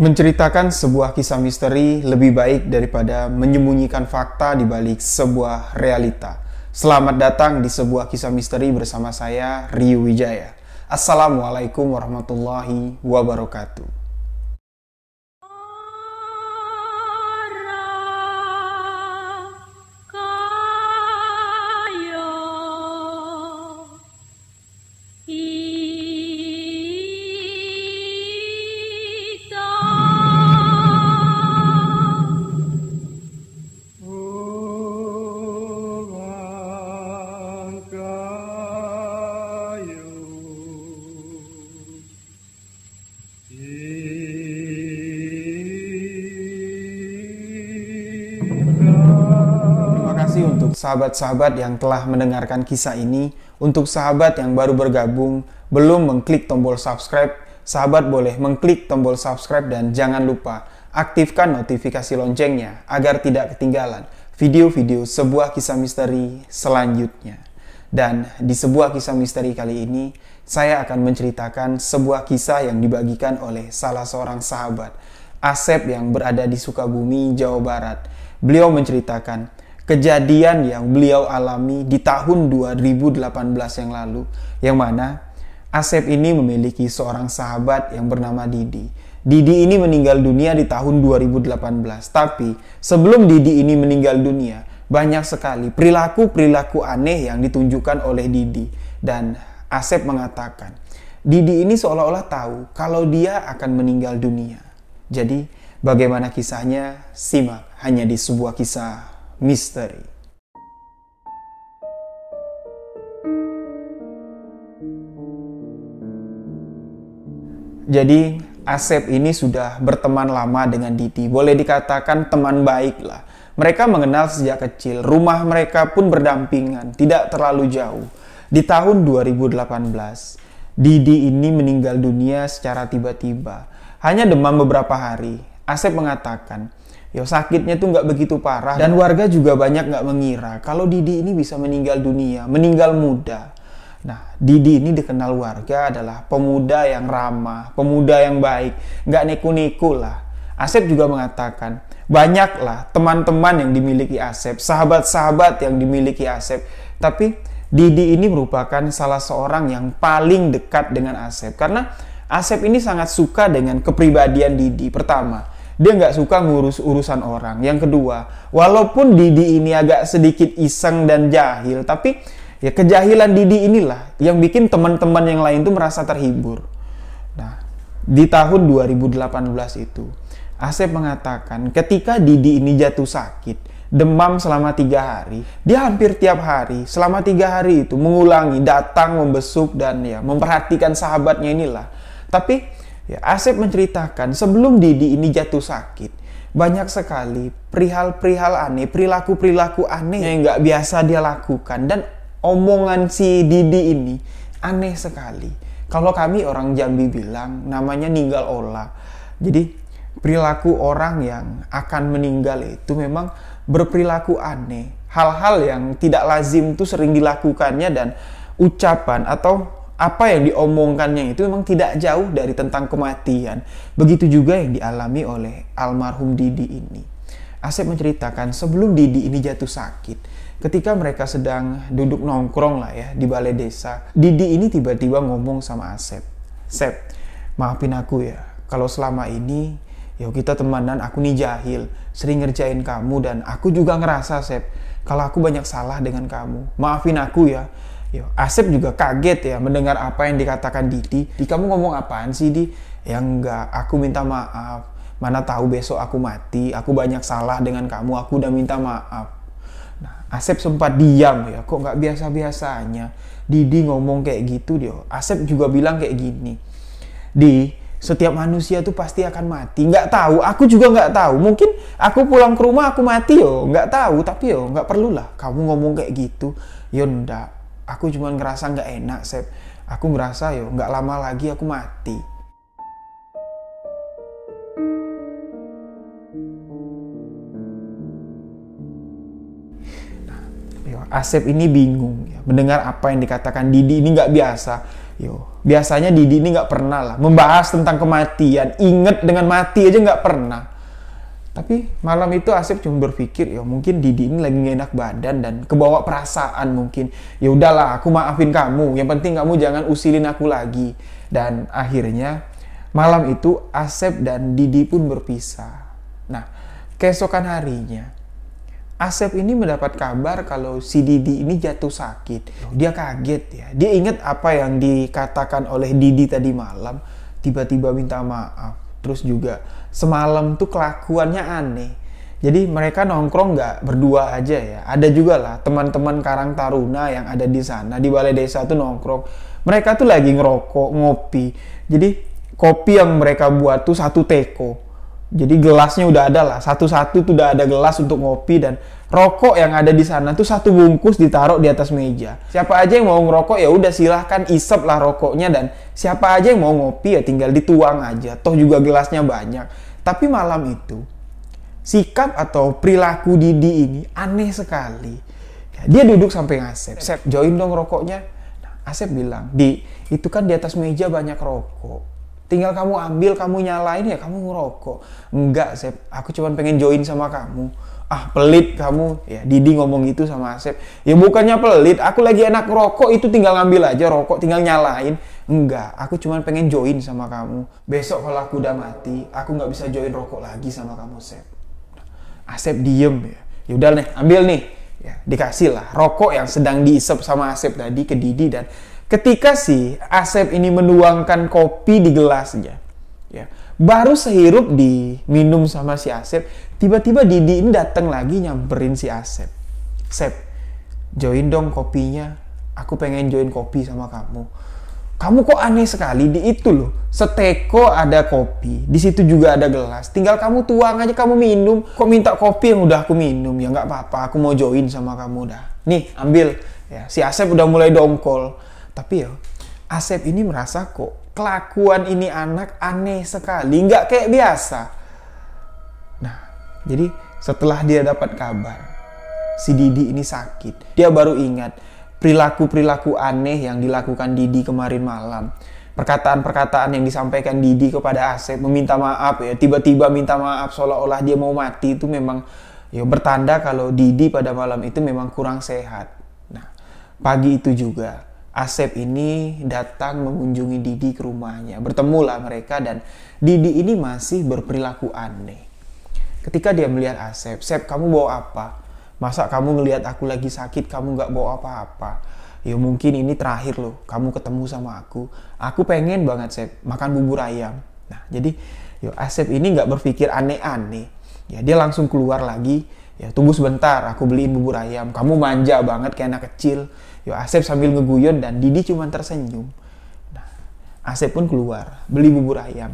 Menceritakan sebuah kisah misteri lebih baik daripada menyembunyikan fakta di balik sebuah realita. Selamat datang di sebuah kisah misteri bersama saya, Ryu Wijaya. Assalamualaikum warahmatullahi wabarakatuh. Untuk sahabat-sahabat yang telah mendengarkan kisah ini, untuk sahabat yang baru bergabung, belum mengklik tombol subscribe, sahabat boleh mengklik tombol subscribe dan jangan lupa aktifkan notifikasi loncengnya agar tidak ketinggalan video-video sebuah kisah misteri selanjutnya. Dan di sebuah kisah misteri kali ini, saya akan menceritakan sebuah kisah yang dibagikan oleh salah seorang sahabat, Asep, yang berada di Sukabumi, Jawa Barat. Beliau menceritakan kejadian yang beliau alami di tahun 2018 yang lalu, yang mana Asep ini memiliki seorang sahabat yang bernama Didi. Didi ini meninggal dunia di tahun 2018. Tapi sebelum Didi ini meninggal dunia, banyak sekali perilaku-perilaku aneh yang ditunjukkan oleh Didi. Dan Asep mengatakan, Didi ini seolah-olah tahu kalau dia akan meninggal dunia. Jadi, bagaimana kisahnya? Simak hanya di sebuah kisah misteri. Jadi Asep ini sudah berteman lama dengan Didi. Boleh dikatakan teman baik lah. Mereka mengenal sejak kecil. Rumah mereka pun berdampingan, tidak terlalu jauh. Di tahun 2018, Didi ini meninggal dunia secara tiba-tiba. Hanya demam beberapa hari. Asep mengatakan, sakitnya tuh nggak begitu parah, dan warga juga banyak nggak mengira kalau Didi ini bisa meninggal dunia, meninggal muda. Nah, Didi ini dikenal warga adalah pemuda yang ramah, pemuda yang baik, nggak neko-neko lah. Asep juga mengatakan, banyaklah teman-teman yang dimiliki Asep, sahabat-sahabat yang dimiliki Asep, tapi Didi ini merupakan salah seorang yang paling dekat dengan Asep, karena Asep ini sangat suka dengan kepribadian Didi. Pertama, dia nggak suka ngurus urusan orang. Yang kedua, walaupun Didi ini agak sedikit iseng dan jahil, tapi kejahilan Didi inilah yang bikin teman-teman yang lain tuh merasa terhibur. Nah, di tahun 2018 itu, Asep mengatakan ketika Didi ini jatuh sakit, demam selama 3 hari, dia hampir tiap hari, selama 3 hari itu mengulangi, datang, membesuk, dan memperhatikan sahabatnya inilah. Tapi Asep menceritakan sebelum Didi ini jatuh sakit, banyak sekali perihal-perihal aneh, perilaku-perilaku aneh yang nggak biasa dia lakukan. Dan omongan si Didi ini aneh sekali. Kalau kami orang Jambi bilang namanya ninggal olah. Jadi perilaku orang yang akan meninggal itu memang berperilaku aneh. Hal-hal yang tidak lazim itu sering dilakukannya, dan ucapan atau apa yang diomongkannya itu memang tidak jauh dari tentang kematian. Begitu juga yang dialami oleh almarhum Didi ini. Asep menceritakan sebelum Didi ini jatuh sakit, ketika mereka sedang duduk nongkrong lah di balai desa, Didi ini tiba-tiba ngomong sama Asep, "Sep, maafin aku ya, kalau selama ini kita temanan, aku nih jahil, sering ngerjain kamu, dan aku juga ngerasa, Sep, kalau aku banyak salah dengan kamu. Maafin aku ya." Asep juga kaget mendengar apa yang dikatakan Didi. "Kamu ngomong apaan sih, Di?" "Ya enggak, aku minta maaf. Mana tahu besok aku mati, aku banyak salah dengan kamu, aku udah minta maaf." Nah, Asep sempat diam kok nggak biasa-biasanya Didi ngomong kayak gitu dia. Asep juga bilang kayak gini, "Di, setiap manusia tuh pasti akan mati. Nggak tahu, aku juga nggak tahu. Mungkin aku pulang ke rumah aku mati nggak tahu. Tapi nggak perlulah kamu ngomong kayak gitu." "Ndak. Aku cuma ngerasa nggak enak, Sep. Aku ngerasa nggak lama lagi aku mati." Asep ini bingung mendengar apa yang dikatakan Didi ini nggak biasa. Biasanya Didi ini nggak pernah lah membahas tentang kematian, inget dengan mati aja nggak pernah. Tapi malam itu Asep cuma berpikir, mungkin Didi ini lagi gak enak badan dan kebawa perasaan mungkin. Ya udahlah, aku maafin kamu. Yang penting kamu jangan usilin aku lagi. Dan akhirnya malam itu Asep dan Didi pun berpisah. Nah, keesokan harinya Asep ini mendapat kabar kalau si Didi ini jatuh sakit. Dia kaget ya. Dia ingat apa yang dikatakan oleh Didi tadi malam. Tiba-tiba minta maaf. Terus juga semalam tuh kelakuannya aneh. Jadi mereka nongkrong nggak berdua aja ya. Ada juga lah teman-teman Karang Taruna yang ada di sana. Di balai desa tuh nongkrong. Mereka tuh lagi ngerokok, ngopi. Jadi kopi yang mereka buat tuh satu teko. Jadi gelasnya udah ada lah, satu-satu tuh udah ada gelas untuk ngopi, dan rokok yang ada di sana tuh satu bungkus ditaruh di atas meja. Siapa aja yang mau ngerokok ya udah silahkan isep lah rokoknya, dan siapa aja yang mau ngopi ya tinggal dituang aja. Toh juga gelasnya banyak. Tapi malam itu sikap atau perilaku Didi ini aneh sekali. Dia duduk samping Asep. Asep, join dong rokoknya. Nah, Asep bilang, Di, itu kan di atas meja banyak rokok. Tinggal kamu ambil, kamu nyalain ya kamu ngerokok. Enggak, Sep. Aku cuma pengen join sama kamu. Ah, pelit kamu. Ya, Didi ngomong gitu sama Asep. Ya bukannya pelit, aku lagi enak ngerokok, itu tinggal ngambil aja rokok, tinggal nyalain. Enggak, aku cuma pengen join sama kamu. Besok kalau aku udah mati, aku nggak bisa join rokok lagi sama kamu, Sep. Asep diem ya. Yaudah nih, ambil nih. Ya, dikasih lah rokok yang sedang diisep sama Asep tadi ke Didi, dan ketika si Asep ini menuangkan kopi di gelasnya, ya, baru sehirup diminum sama si Asep, tiba-tiba Didi ini datang lagi nyamperin si Asep. Sep, join dong kopinya. Aku pengen join kopi sama kamu. Kamu kok aneh sekali, di itu loh. Seteko ada kopi, di situ juga ada gelas. Tinggal kamu tuang aja, kamu minum. Kok minta kopi yang udah aku minum? Ya nggak apa-apa, aku mau join sama kamu dah. Nih, ambil. Ya, si Asep udah mulai dongkol. Tapi ya, Asep ini merasa kok kelakuan ini anak aneh sekali, nggak kayak biasa. Nah, jadi setelah dia dapat kabar si Didi ini sakit, dia baru ingat perilaku-perilaku aneh yang dilakukan Didi kemarin malam. Perkataan-perkataan yang disampaikan Didi kepada Asep, meminta maaf ya, tiba-tiba minta maaf seolah-olah dia mau mati, itu memang ya bertanda kalau Didi pada malam itu memang kurang sehat. Nah, pagi itu juga Asep ini datang mengunjungi Didi ke rumahnya. Bertemulah mereka, dan Didi ini masih berperilaku aneh. Ketika dia melihat Asep, Sep, kamu bawa apa? Masa kamu ngelihat aku lagi sakit, kamu nggak bawa apa-apa? Ya mungkin ini terakhir loh, kamu ketemu sama aku. Aku pengen banget, Sep, makan bubur ayam. Nah, jadi Asep ini nggak berpikir aneh-aneh. Ya, dia langsung keluar lagi. Ya, tunggu sebentar, aku beliin bubur ayam. Kamu manja banget kayak anak kecil. Asep sambil ngeguyon, dan Didi cuma tersenyum. Nah, Asep pun keluar, beli bubur ayam.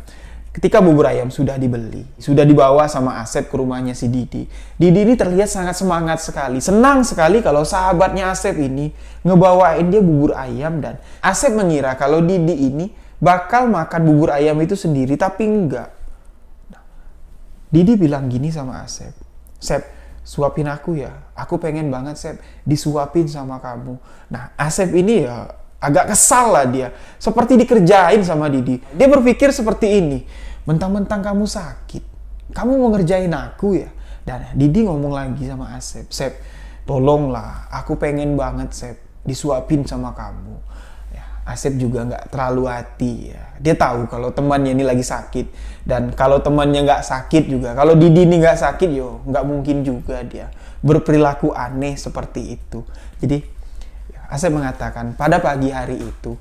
Ketika bubur ayam sudah dibeli, sudah dibawa sama Asep ke rumahnya si Didi. Didi ini terlihat sangat semangat sekali, senang sekali kalau sahabatnya Asep ini ngebawain dia bubur ayam, dan Asep mengira kalau Didi ini bakal makan bubur ayam itu sendiri, tapi enggak. Nah, Didi bilang gini sama Asep, Sep, suapin aku ya, aku pengen banget, Sep, disuapin sama kamu. Nah, Asep ini ya agak kesal lah dia, seperti dikerjain sama Didi. Dia berpikir seperti ini, mentang-mentang kamu sakit, kamu mau ngerjain aku ya? Dan Didi ngomong lagi sama Asep, Sep, tolonglah, aku pengen banget, Sep, disuapin sama kamu. Ya, Asep juga nggak terlalu hati ya. Dia tahu kalau temannya ini lagi sakit, dan kalau temannya nggak sakit juga, kalau Didi ini nggak sakit, nggak mungkin juga dia berperilaku aneh seperti itu. Jadi Asep mengatakan pada pagi hari itu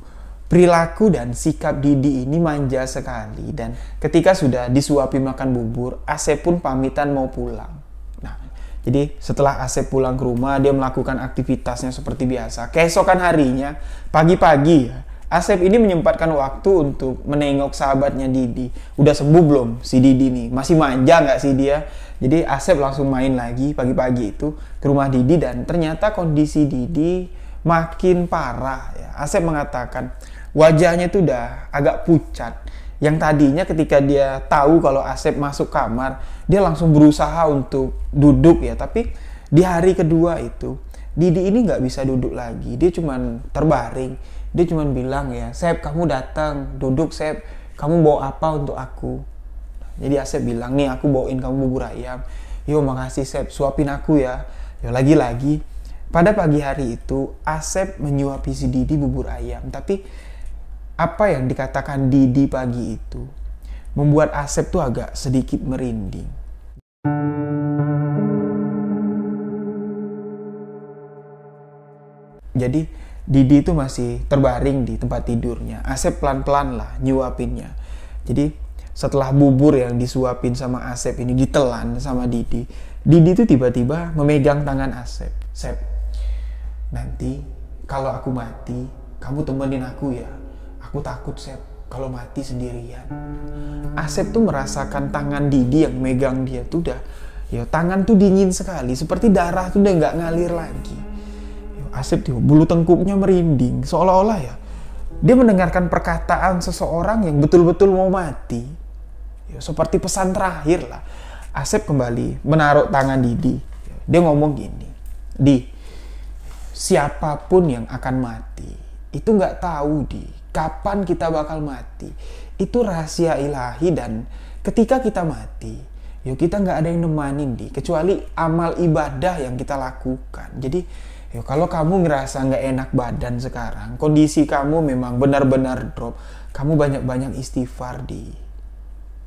perilaku dan sikap Didi ini manja sekali, dan ketika sudah disuapi makan bubur, Asep pun pamitan mau pulang. Nah, jadi setelah Asep pulang ke rumah, dia melakukan aktivitasnya seperti biasa. Keesokan harinya, pagi-pagi, Asep ini menyempatkan waktu untuk menengok sahabatnya Didi. Udah sembuh belum si Didi nih? Masih manja nggak sih dia? Jadi Asep langsung main lagi pagi-pagi itu ke rumah Didi, dan ternyata kondisi Didi makin parah ya. Asep mengatakan wajahnya itu udah agak pucat. Yang tadinya ketika dia tahu kalau Asep masuk kamar, dia langsung berusaha untuk duduk ya. Tapi di hari kedua itu, Didi ini nggak bisa duduk lagi. Dia cuman terbaring. Dia cuma bilang ya, Sep kamu datang, duduk Sep, kamu bawa apa untuk aku? Jadi Asep bilang, nih aku bawain kamu bubur ayam. Yo makasih Sep, suapin aku ya. Yo lagi-lagi, pada pagi hari itu Asep menyuapi si Didi bubur ayam. Tapi apa yang dikatakan Didi pagi itu membuat Asep tuh agak sedikit merinding. Jadi Didi itu masih terbaring di tempat tidurnya. Asep pelan-pelan lah nyuapinnya. Jadi setelah bubur yang disuapin sama Asep ini ditelan sama Didi, Didi itu tiba-tiba memegang tangan Asep. Sep, nanti kalau aku mati, kamu temenin aku ya. Aku takut Sep kalau mati sendirian. Asep tuh merasakan tangan Didi yang megang dia tuh udah, ya tangan tuh dingin sekali, seperti darah tuh udah nggak ngalir lagi. Asep tuh bulu tengkuknya merinding, seolah-olah ya dia mendengarkan perkataan seseorang yang betul-betul mau mati. Ya, seperti pesan terakhir lah. Asep kembali menaruh tangan Didi. Dia ngomong gini, Di, siapapun yang akan mati itu nggak tahu Di, kapan kita bakal mati. Itu rahasia ilahi dan ketika kita mati, yuk kita nggak ada yang nemanin Di, kecuali amal ibadah yang kita lakukan. Jadi kalau kamu ngerasa nggak enak badan sekarang, kondisi kamu memang benar-benar drop, kamu banyak-banyak istighfar Di.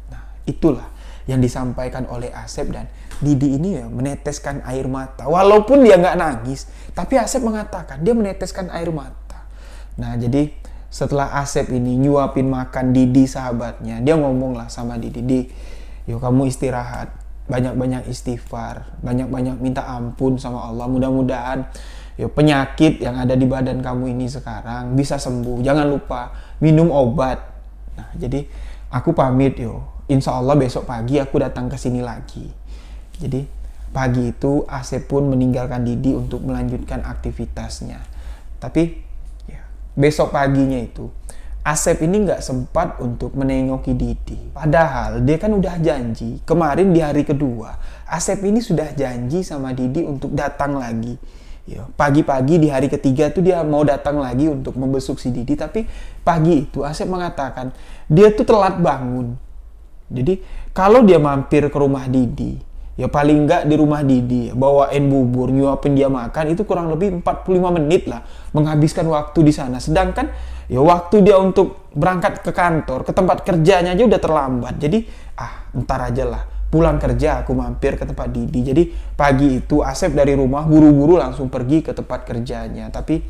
Nah, itulah yang disampaikan oleh Asep dan Didi ini ya meneteskan air mata. Walaupun dia nggak nangis, tapi Asep mengatakan dia meneteskan air mata. Nah, jadi setelah Asep ini nyuapin makan Didi sahabatnya, dia ngomong lah sama Didi, Di, yuk kamu istirahat, banyak-banyak istighfar, banyak-banyak minta ampun sama Allah. Mudah-mudahan penyakit yang ada di badan kamu ini sekarang bisa sembuh. Jangan lupa minum obat. Nah, jadi aku pamit Insya Allah besok pagi aku datang ke sini lagi. Jadi pagi itu Asep pun meninggalkan Didi untuk melanjutkan aktivitasnya. Tapi besok paginya itu Asep ini nggak sempat untuk menengoki Didi. Padahal dia kan udah janji kemarin di hari kedua. Asep ini sudah janji sama Didi untuk datang lagi. Pagi-pagi di hari ketiga tuh dia mau datang lagi untuk membesuk si Didi. Tapi pagi itu Asep mengatakan dia tuh telat bangun. Jadi kalau dia mampir ke rumah Didi, paling nggak di rumah Didi bawain bubur, nyuapin dia makan, itu kurang lebih 45 menit lah menghabiskan waktu di sana. Sedangkan waktu dia untuk berangkat ke kantor, ke tempat kerjanya aja udah terlambat. Jadi ntar aja lah, pulang kerja aku mampir ke tempat Didi. Jadi pagi itu Asep dari rumah buru-buru langsung pergi ke tempat kerjanya. Tapi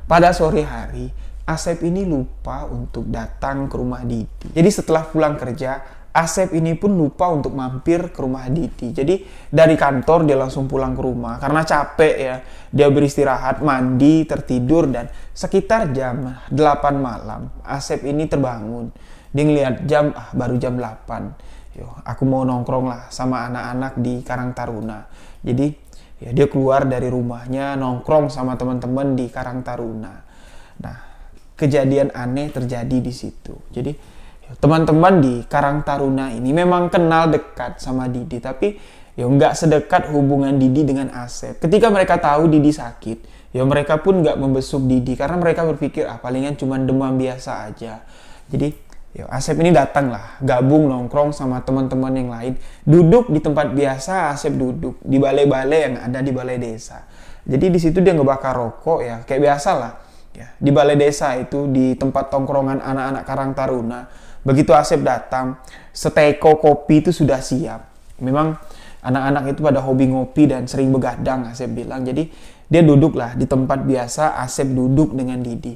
pada sore hari Asep ini lupa untuk datang ke rumah Didi. Jadi setelah pulang kerja, Asep ini pun lupa untuk mampir ke rumah Didi. Jadi dari kantor dia langsung pulang ke rumah karena capek ya. Dia beristirahat, mandi, tertidur, dan sekitar jam 8 malam Asep ini terbangun. Dia ngeliat jam, baru jam 8. Aku mau nongkrong lah sama anak-anak di Karang Taruna. Jadi dia keluar dari rumahnya nongkrong sama teman-teman di Karang Taruna. Nah, kejadian aneh terjadi di situ. Jadi teman-teman di Karang Taruna ini memang kenal dekat sama Didi, tapi nggak sedekat hubungan Didi dengan Asep. Ketika mereka tahu Didi sakit, mereka pun nggak membesuk Didi karena mereka berpikir palingan cuma demam biasa aja. Jadi Asep ini datang lah, gabung nongkrong sama teman-teman yang lain, duduk di tempat biasa. Asep duduk di balai-balai yang ada di balai desa. Jadi di situ dia ngebakar rokok kayak biasa lah. Di balai desa itu, di tempat tongkrongan anak-anak Karang Taruna. Begitu Asep datang, seteko kopi itu sudah siap. Memang anak-anak itu pada hobi ngopi dan sering begadang, Asep bilang. Jadi dia duduk lah di tempat biasa, Asep duduk dengan Didi.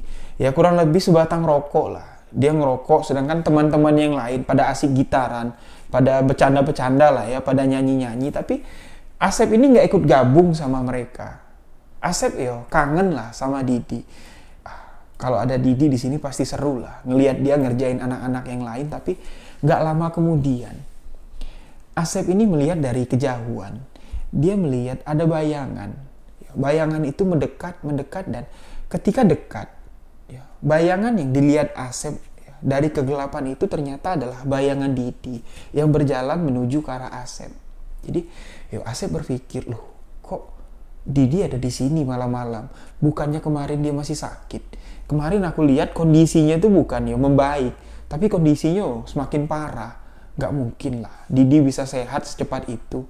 Kurang lebih sebatang rokok lah. Dia ngerokok, sedangkan teman-teman yang lain pada asik gitaran, pada bercanda-bercanda lah pada nyanyi-nyanyi. Tapi Asep ini nggak ikut gabung sama mereka. Asep kangen lah sama Didi. Kalau ada Didi di sini pasti seru lah, ngelihat dia ngerjain anak-anak yang lain. Tapi nggak lama kemudian, Asep ini melihat dari kejauhan. Dia melihat ada bayangan. Bayangan itu mendekat, dan ketika dekat, bayangan yang dilihat Asep dari kegelapan itu ternyata adalah bayangan Didi yang berjalan menuju ke arah Asep. Jadi Asep berpikir, loh kok Didi ada di sini malam-malam. Bukannya kemarin dia masih sakit. Kemarin aku lihat kondisinya itu bukan ya membaik, tapi kondisinya semakin parah. Nggak mungkin lah Didi bisa sehat secepat itu.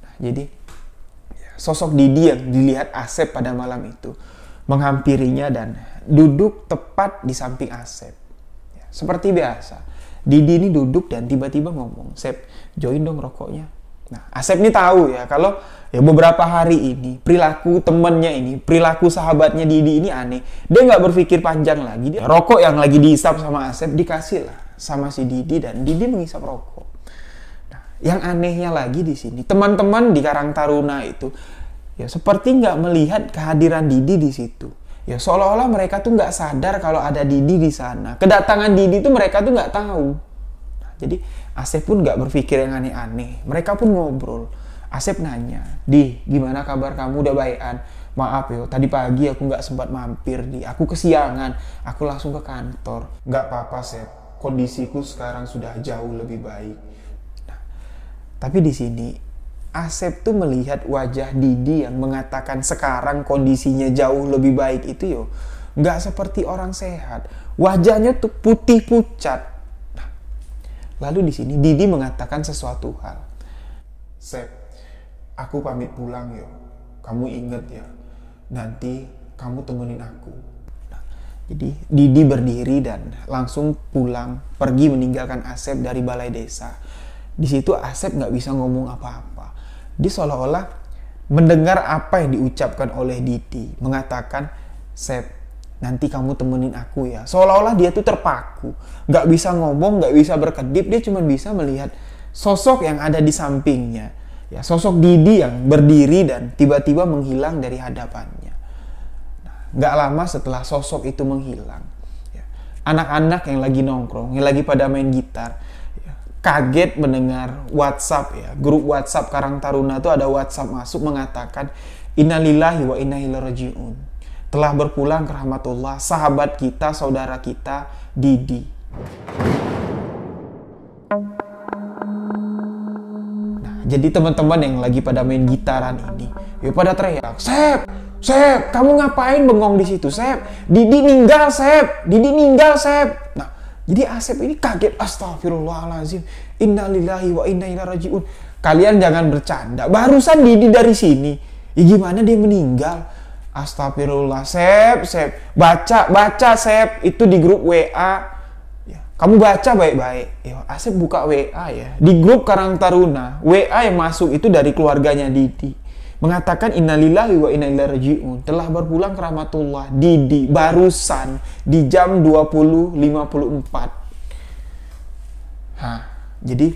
Nah, jadi sosok Didi yang dilihat Asep pada malam itu menghampirinya dan duduk tepat di samping Asep. Seperti biasa, Didi ini duduk dan tiba-tiba ngomong, "Sep, join dong rokoknya." Nah, Asep ini tahu ya kalau ya beberapa hari ini perilaku temennya ini, perilaku sahabatnya Didi ini aneh. Dia nggak berpikir panjang lagi. Dia rokok yang lagi dihisap sama Asep dikasih lah sama si Didi dan Didi menghisap rokok. Nah, yang anehnya lagi di sini, teman-teman di Karang Taruna itu ya seperti nggak melihat kehadiran Didi di situ. Ya seolah-olah mereka tuh nggak sadar kalau ada Didi di sana. Kedatangan Didi tuh mereka tuh nggak tahu. Nah, jadi Asep pun nggak berpikir yang aneh-aneh. Mereka pun ngobrol. Asep nanya, "Di, gimana kabar kamu, udah baikan?" "Maaf yo, tadi pagi aku nggak sempat mampir, Di. Aku kesiangan. Aku langsung ke kantor." "Nggak apa-apa, Sep. Kondisiku sekarang sudah jauh lebih baik." Nah, tapi di sini Asep tuh melihat wajah Didi yang mengatakan sekarang kondisinya jauh lebih baik itu yo nggak seperti orang sehat. Wajahnya tuh putih pucat. Nah, lalu di sini Didi mengatakan sesuatu hal. "Sep, aku pamit pulang yo. Kamu inget ya, nanti kamu temenin aku." Nah, jadi Didi berdiri dan langsung pulang, pergi meninggalkan Asep dari balai desa. Di situ Asep nggak bisa ngomong apa-apa. Dia seolah-olah mendengar apa yang diucapkan oleh Didi, mengatakan, "Sep, nanti kamu temenin aku ya." Seolah-olah dia tuh terpaku, nggak bisa ngomong, nggak bisa berkedip, dia cuma bisa melihat sosok yang ada di sampingnya. Ya, sosok Didi yang berdiri dan tiba-tiba menghilang dari hadapannya. Nah, nggak lama setelah sosok itu menghilang, ya, anak-anak yang lagi nongkrong, yang lagi pada main gitar, kaget mendengar WhatsApp ya, grup WhatsApp Karang Taruna itu ada WhatsApp masuk mengatakan, "Innalillahi wa inna ilaihi rajiun. Telah berpulang ke rahmatullah sahabat kita, saudara kita, Didi." Nah, jadi teman-teman yang lagi pada main gitaran ini, ya pada teriak, "Sep, Sep, kamu ngapain bengong di situ, Sep? Didi meninggal, Sep. Didi meninggal, Sep." Nah, jadi Asep ini kaget, "Astagfirullahaladzim, innalillahi wa inna ilaihi rajiun. Kalian jangan bercanda. Barusan Didi dari sini. Ya gimana dia meninggal? Astagfirullah, Sep, Sep. Baca, Sep. Itu di grup WA. Ya, kamu baca baik-baik." Ya, Asep buka WA ya. Di grup Karang Taruna, WA yang masuk itu dari keluarganya Didi. Mengatakan, "Innalillahi wa inna ilaihi rajiun. Telah berpulang ke rahmatullah Didi." Barusan di jam 20.54. Jadi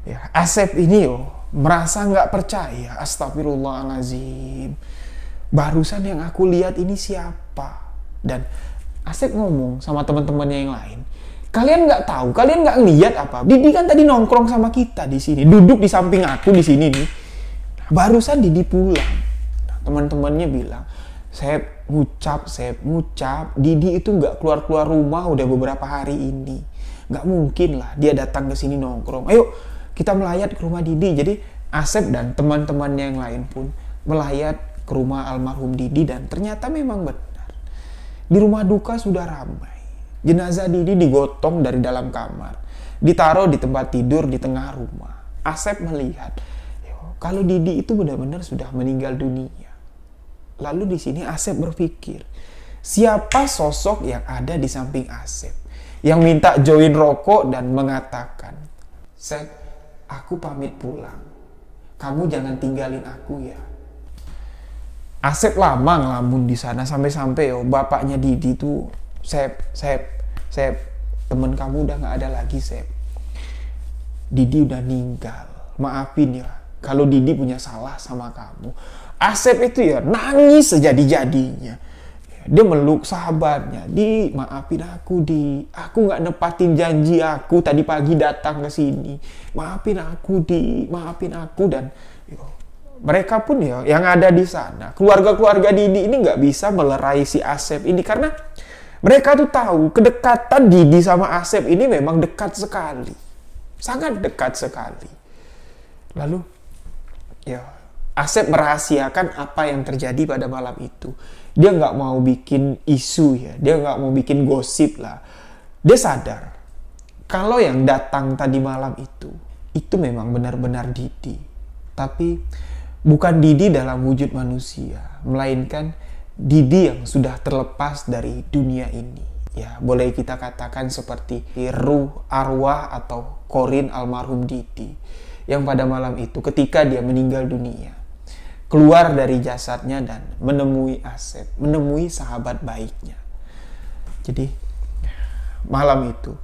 ya, Asep ini merasa nggak percaya. Astagfirullahaladzim. Barusan yang aku lihat ini siapa? Dan Asep ngomong sama teman-temannya yang lain, "Kalian nggak tahu, kalian nggak ngeliat apa? Didi kan tadi nongkrong sama kita di sini, duduk di samping aku di sini nih. Barusan Didi pulang." Nah, teman-temannya bilang, Sep, ngucap. Didi itu nggak keluar-keluar rumah udah beberapa hari ini. Nggak mungkin lah dia datang ke sini nongkrong. Ayo, kita melayat ke rumah Didi." Jadi Asep dan teman-temannya yang lain pun melayat ke rumah almarhum Didi dan ternyata memang benar. Di rumah duka sudah ramai. Jenazah Didi digotong dari dalam kamar, ditaruh di tempat tidur di tengah rumah. Asep melihat kalau Didi itu benar-benar sudah meninggal dunia. Lalu di sini Asep berpikir, siapa sosok yang ada di samping Asep yang minta join rokok dan mengatakan, "Sep, aku pamit pulang. Kamu jangan tinggalin aku ya." Asep lama ngelamun di sana sampai-sampai bapaknya Didi tuh, Sep, temen kamu udah nggak ada lagi, Sep. Didi udah meninggal. Maafin ya kalau Didi punya salah sama kamu." Asep itu ya nangis sejadi-jadinya. Dia meluk sahabatnya, "Di, maafin aku, Di. Aku nggak nepatin janji aku tadi pagi datang ke sini. Maafin aku, Di. Maafin aku." Dan mereka pun ya yang ada di sana, keluarga-keluarga Didi ini nggak bisa melerai si Asep ini karena mereka tuh tahu kedekatan Didi sama Asep ini memang dekat sekali. Sangat dekat sekali. Lalu ya Asep merahasiakan apa yang terjadi pada malam itu. Dia nggak mau bikin isu ya, dia nggak mau bikin gosip lah. Dia sadar kalau yang datang tadi malam itu memang benar-benar Didi. Tapi bukan Didi dalam wujud manusia, melainkan Didi yang sudah terlepas dari dunia ini. Ya, boleh kita katakan seperti ruh, arwah atau korin almarhum Didi yang pada malam itu ketika dia meninggal dunia keluar dari jasadnya dan menemui Asep, menemui sahabat baiknya. Jadi malam itu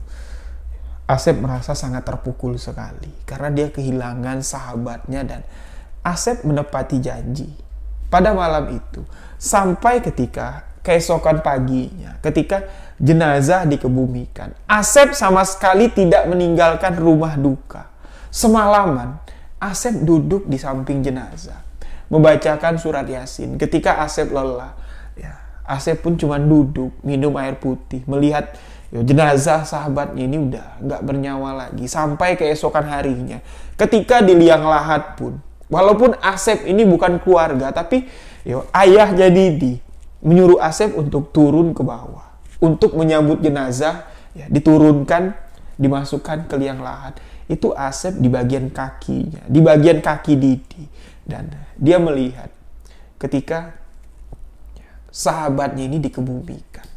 Asep merasa sangat terpukul sekali karena dia kehilangan sahabatnya dan Asep menepati janji pada malam itu sampai ketika keesokan paginya ketika jenazah dikebumikan. Asep sama sekali tidak meninggalkan rumah duka. Semalaman Asep duduk di samping jenazah membacakan surat Yasin. Ketika Asep lelah, ya, Asep pun cuma duduk minum air putih melihat jenazah sahabatnya ini udah nggak bernyawa lagi sampai keesokan harinya. Ketika di liang lahat pun, walaupun Asep ini bukan keluarga, tapi ayahnya Didi menyuruh Asep untuk turun ke bawah untuk menyambut jenazah, ya, diturunkan, dimasukkan ke liang lahat. Itu Asep di bagian kakinya, di bagian kaki Didi, dan dia melihat ketika sahabatnya ini dikebumikan.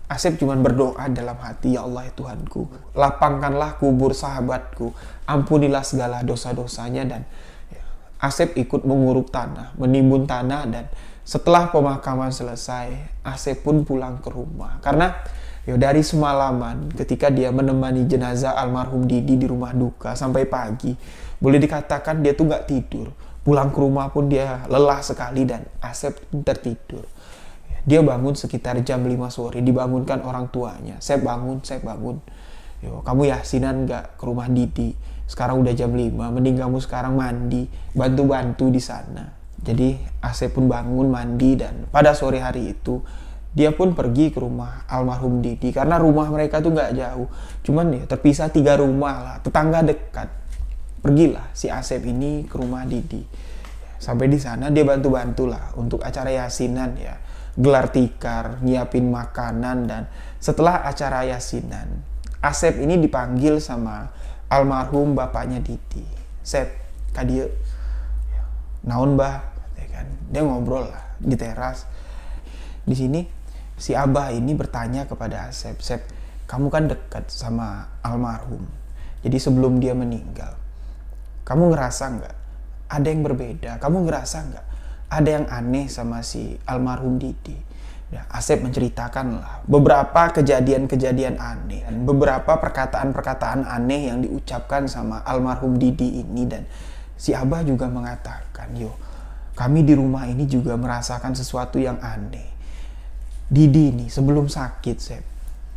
Asep cuma berdoa dalam hati, ya Allah ya Tuhanku, lapangkanlah kubur sahabatku, ampunilah segala dosa-dosanya. Dan Asep ikut menguruk tanah, menimbun tanah, dan setelah pemakaman selesai, Asep pun pulang ke rumah. Karena dari semalaman ketika dia menemani jenazah almarhum Didi di rumah duka sampai pagi, boleh dikatakan dia tuh gak tidur. Pulang ke rumah pun dia lelah sekali dan Asep tertidur. Dia bangun sekitar jam 5 sore, dibangunkan orang tuanya. Sep bangun, Sep bangun. Kamu yasinan gak ke rumah Didi? Sekarang udah jam 5, mending kamu sekarang mandi, bantu-bantu di sana. Jadi Asep pun bangun, mandi, dan pada sore hari itu dia pun pergi ke rumah almarhum Didi. Karena rumah mereka tuh gak jauh, cuman ya terpisah 3 rumah lah, tetangga dekat. Pergilah si Asep ini ke rumah Didi. Sampai di sana dia bantu-bantu lah untuk acara yasinan, ya, gelar tikar, nyiapin makanan. Dan setelah acara yasinan, Asep ini dipanggil sama almarhum bapaknya Didi. Sep, kadia, naon bah, ya kan? Dia ngobrol lah di teras. Di sini si Abah ini bertanya kepada Asep, Sep, kamu kan dekat sama almarhum. Jadi sebelum dia meninggal, kamu ngerasa nggak ada yang berbeda? Kamu ngerasa nggak ada yang aneh sama si almarhum Didi? Ya, Asep menceritakan lah beberapa kejadian-kejadian aneh dan beberapa perkataan-perkataan aneh yang diucapkan sama almarhum Didi ini. Dan si Abah juga mengatakan, kami di rumah ini juga merasakan sesuatu yang aneh. Didi ini sebelum sakit, Sep,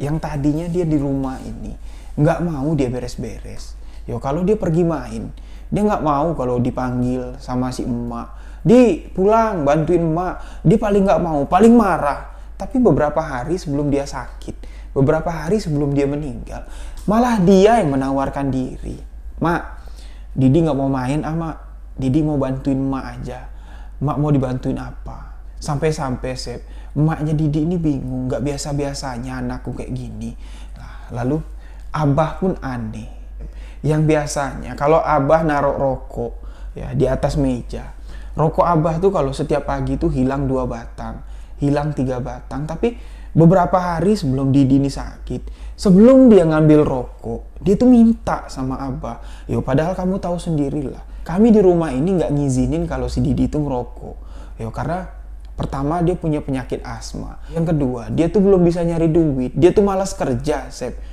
yang tadinya dia di rumah ini nggak mau dia beres-beres. Kalau dia pergi main, dia nggak mau kalau dipanggil sama si emak, Di pulang bantuin emak, dia paling nggak mau, paling marah. Tapi beberapa hari sebelum dia sakit, beberapa hari sebelum dia meninggal, malah dia yang menawarkan diri. Mak, Didi nggak mau main Mak, Didi mau bantuin emak aja. Emak mau dibantuin apa? Sampai-sampai Sep, emaknya Didi ini bingung, nggak biasa-biasanya anakku kayak gini. Lalu Abah pun aneh. Yang biasanya kalau Abah naruh rokok ya di atas meja, rokok Abah tuh kalau setiap pagi tuh hilang 2 batang, hilang 3 batang. Tapi beberapa hari sebelum Didi ini sakit, sebelum dia ngambil rokok, dia tuh minta sama Abah, padahal kamu tahu sendirilah, kami di rumah ini nggak ngizinin kalau si Didi itu ngerokok. Karena pertama dia punya penyakit asma, yang kedua dia tuh belum bisa nyari duit, dia tuh malas kerja, Sep.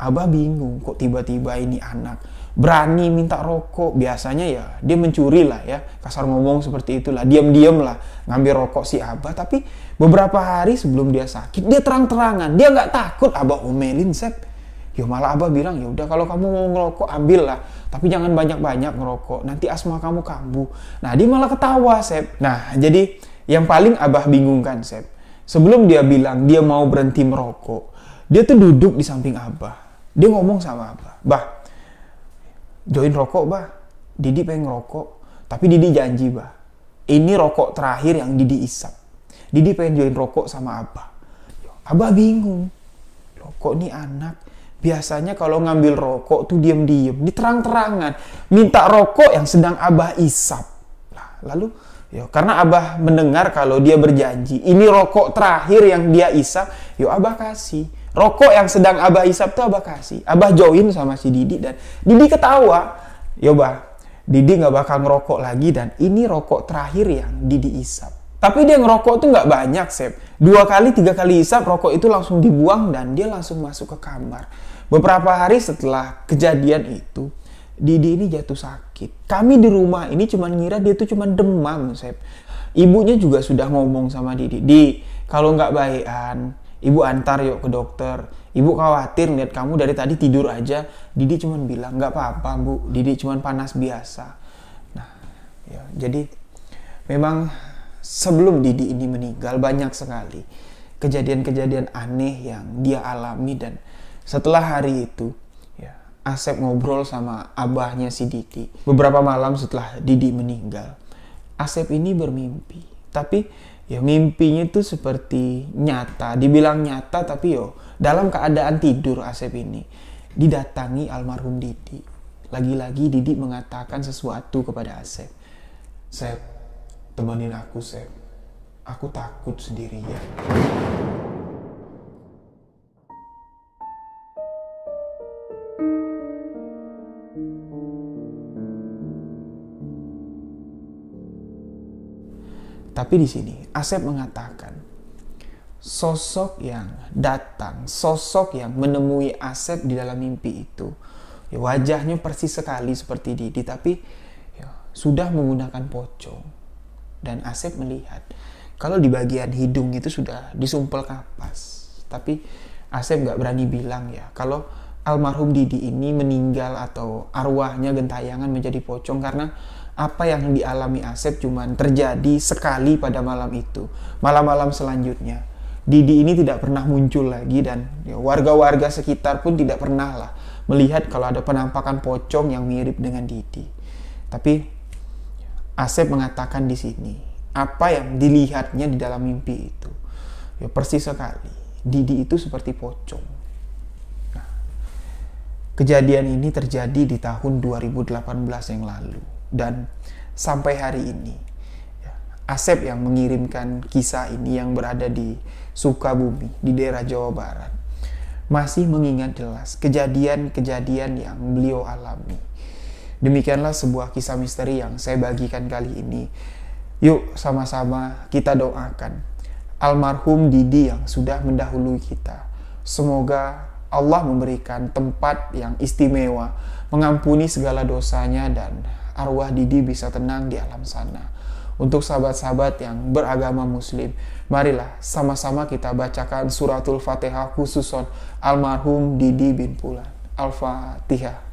Abah bingung, kok tiba-tiba ini anak berani minta rokok. Biasanya ya dia mencuri lah ya, kasar ngomong seperti itulah, diam-diam lah ngambil rokok si Abah. Tapi beberapa hari sebelum dia sakit, dia terang-terangan, dia nggak takut Abah omelin, Sep. Malah Abah bilang, ya udah kalau kamu mau ngerokok ambil lah, tapi jangan banyak-banyak ngerokok, nanti asma kamu kambuh. Nah dia malah ketawa, Sep. Nah jadi yang paling Abah bingungkan, Sep, sebelum dia bilang dia mau berhenti merokok, dia tuh duduk di samping Abah. Dia ngomong sama Abah, Bah, join rokok, Bah. Didi pengen ngerokok. Tapi Didi janji, bah, ini rokok terakhir yang Didi isap. Didi pengen join rokok sama Abah. Abah bingung. Loh, kok nih anak biasanya kalau ngambil rokok tuh diem-diem, ini terang-terangan minta rokok yang sedang Abah isap. Lalu karena Abah mendengar kalau dia berjanji ini rokok terakhir yang dia isap, Abah kasih. Rokok yang sedang Abah isap tuh Abah kasih. Abah join sama si Didi dan Didi ketawa. Bah, Didi gak bakal ngerokok lagi dan ini rokok terakhir yang Didi isap. Tapi dia ngerokok tuh gak banyak, Sep. 2 kali, 3 kali isap, rokok itu langsung dibuang dan dia langsung masuk ke kamar. Beberapa hari setelah kejadian itu, Didi ini jatuh sakit. Kami di rumah ini cuma ngira dia tuh cuma demam, Sep. Ibunya juga sudah ngomong sama Didi, Di, kalau nggak baikan, ibu antar yuk ke dokter. Ibu khawatir lihat kamu dari tadi tidur aja. Didi cuma bilang, nggak apa-apa, Bu. Didi cuma panas biasa. Nah, jadi memang sebelum Didi ini meninggal banyak sekali kejadian-kejadian aneh yang dia alami dan setelah hari itu Asep ngobrol sama abahnya si Didi. Beberapa malam setelah Didi meninggal, Asep ini bermimpi. Tapi mimpinya itu seperti nyata. Dibilang nyata tapi dalam keadaan tidur Asep ini didatangi almarhum Didi. Lagi-lagi Didi mengatakan sesuatu kepada Asep. Sep, temenin aku, Sep. Aku takut sendirian. Tapi di sini Asep mengatakan sosok yang datang, sosok yang menemui Asep di dalam mimpi itu, wajahnya persis sekali seperti Didi, tapi sudah menggunakan pocong. Dan Asep melihat kalau di bagian hidung itu sudah disumpel kapas. Tapi Asep gak berani bilang kalau almarhum Didi ini meninggal atau arwahnya gentayangan menjadi pocong, karena apa yang dialami Asep cuman terjadi sekali pada malam itu. Malam-malam selanjutnya Didi ini tidak pernah muncul lagi dan warga-warga sekitar pun tidak pernah lah melihat kalau ada penampakan pocong yang mirip dengan Didi. Tapi Asep mengatakan di sini apa yang dilihatnya di dalam mimpi itu persis sekali Didi itu seperti pocong. Nah, kejadian ini terjadi di tahun 2018 yang lalu. Dan sampai hari ini Asep yang mengirimkan kisah ini yang berada di Sukabumi, di daerah Jawa Barat, masih mengingat jelas kejadian-kejadian yang beliau alami. Demikianlah sebuah kisah misteri yang saya bagikan kali ini. Yuk sama-sama kita doakan almarhum Didi yang sudah mendahului kita. Semoga Allah memberikan tempat yang istimewa, mengampuni segala dosanya dan arwah Didi bisa tenang di alam sana. Untuk sahabat-sahabat yang beragama muslim, marilah sama-sama kita bacakan suratul Fatihah khususon almarhum Didi bin Pulan. Al-Fatihah.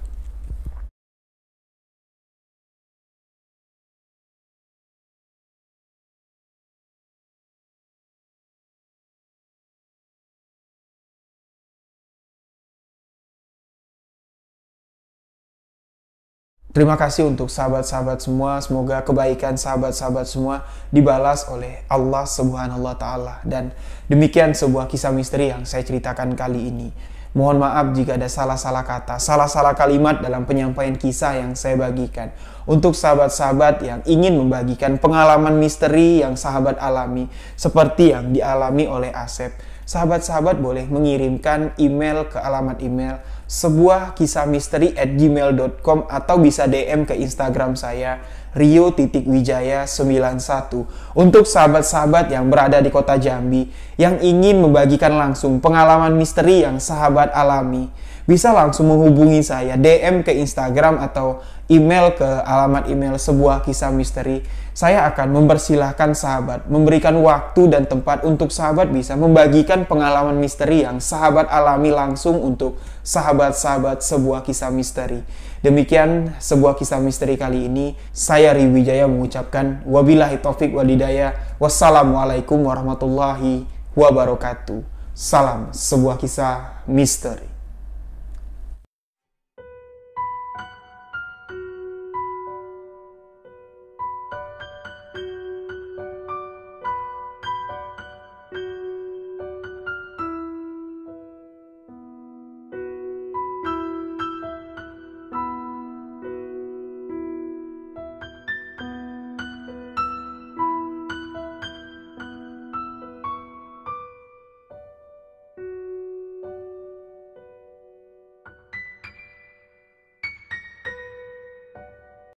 Terima kasih untuk sahabat-sahabat semua. Semoga kebaikan sahabat-sahabat semua dibalas oleh Allah Subhanahu wa Ta'ala. Dan demikian sebuah kisah misteri yang saya ceritakan kali ini. Mohon maaf jika ada salah-salah kata, salah-salah kalimat dalam penyampaian kisah yang saya bagikan. Untuk sahabat-sahabat yang ingin membagikan pengalaman misteri yang sahabat alami, seperti yang dialami oleh Asep, sahabat-sahabat boleh mengirimkan email ke alamat email sebuahkisahmisteri@gmail.com atau bisa DM ke Instagram saya rio.wijaya91. Untuk sahabat-sahabat yang berada di kota Jambi yang ingin membagikan langsung pengalaman misteri yang sahabat alami, bisa langsung menghubungi saya, DM ke Instagram atau email ke alamat email sebuah kisah misteri. Saya akan mempersilahkan sahabat, memberikan waktu dan tempat untuk sahabat bisa membagikan pengalaman misteri yang sahabat alami langsung untuk sahabat-sahabat sebuah kisah misteri. Demikian sebuah kisah misteri kali ini. Saya Rio Wijaya mengucapkan wabillahi taufik wal hidayah. Wassalamualaikum warahmatullahi wabarakatuh. Salam sebuah kisah misteri.